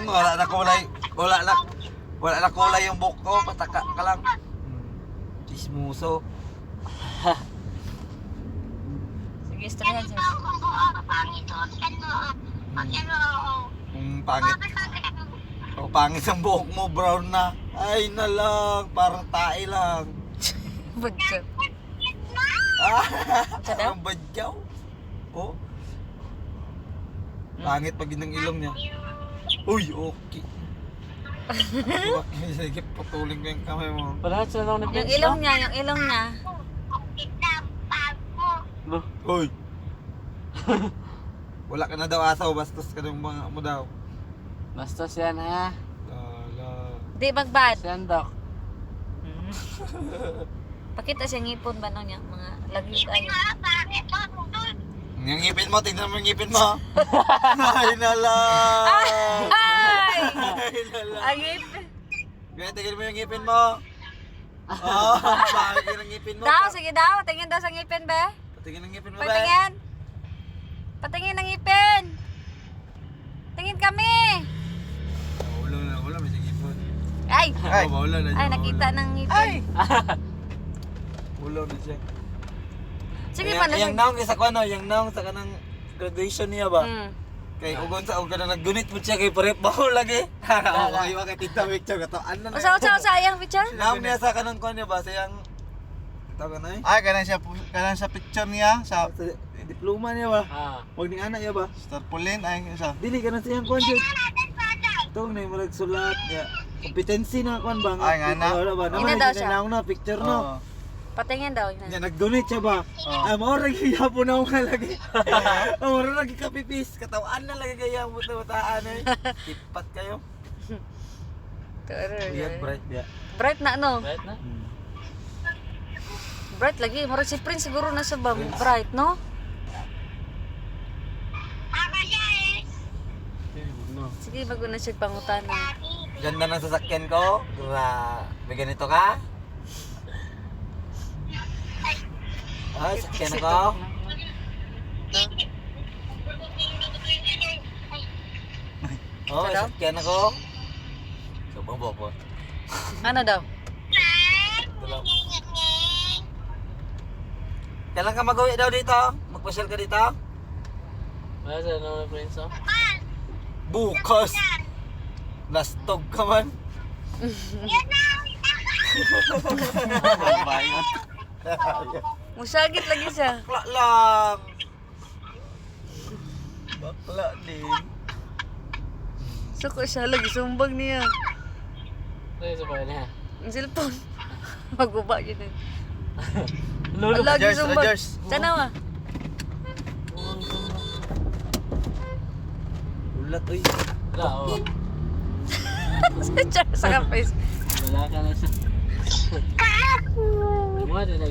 Wala na kulay. Wala na kulay yung buhok ko. Pataka ka lang. Chismoso. Sige, istoryahan siya. Pangit. Oh, pangit ang buhok mo, brown na. Ay na lang, parang tae lang. Budget. Sa daw? Ang badyaw. Oh. Pangit pag yun ang ilong niya. Uy, okay. Sige, putulin ko yung kamay mo. Wala sa lang na Yung ilong niya, yung ilong niya. Uy. Wala ka na daw asaw, bastos ka ng mga mo daw. Bastos yan ha. Lala. Di magbad. Yan dok. Pakita siya ngipon ba no niya, mga lagi tayo. Yung ngipin mo, tingnan mo yung ngipin mo. Ay na lang. Ay! Ay na lang. Ang ngipin. Kaya tingnan mo yung ngipin mo. Oh, bakit yung ngipin mo? Daw, sige daw. Tingin daw sa ngipin, be. Patingin ang ngipin mo, be. Patingin. Patingin ng ngipin. Tingin kami. Wala, may ngipin. Ay! Ay, wala na. Ay, nakita ng ngipin. Ay! Wala na siya. Sige pa na Yung naong isa ko ano, yung naong sa kanang graduation niya ba? Kay ugon sa ugon na naggunit mo siya kay parep baho lagi. Kayo kay tita picture ka to. Ano na? Usa ayang picture? Naong niya sa kanang kon niya ba sayang tawag na Ay, kanang sa picture niya sa diploma niya ba? Ah. Wag ning anak niya ba? tarpaulin ay sa Dili ka na siyang kon jud. Tong na mo sulat niya. Kompetensi na kon ba? Ay, nga na. Wala ba? Ina Naman daw na siya. naong na picture no. Patingin daw. Nya nag-donate siya ba? Ay mo ra gihapon na nga lagi. Mo ra lagi kapipis, katawan na lagi kaya mo tataan eh. Tipat kayo. Yan bright ya. Bright na no? Right na? Bright lagi. Murag si Prince siguro na sa ba? Bright, no? Sige, bago na siya pangutana. Ganda ng sasakyan ko. May ganito ka? Ay, sakyan ako. Oh, Ito daw? sakyan ako. Subang bobo. Ano daw? Kailan ka mag-uwi daw dito? Magpasyal ka dito? Wala sa lang na friends oh. Bukas. Lastog ka man. bayot. Musagit lagi siya. Bakla lang. Bakla din. Suko siya lagi. Sumbag niya. Ito sa bahay niya. Ang cellphone. Maguba yun eh. Lolo. Lagi Rogers, sumbag. Rogers. Sana wa. Ulat, uy. Wala oh. Sa face. Wala ka na siya. Mga din na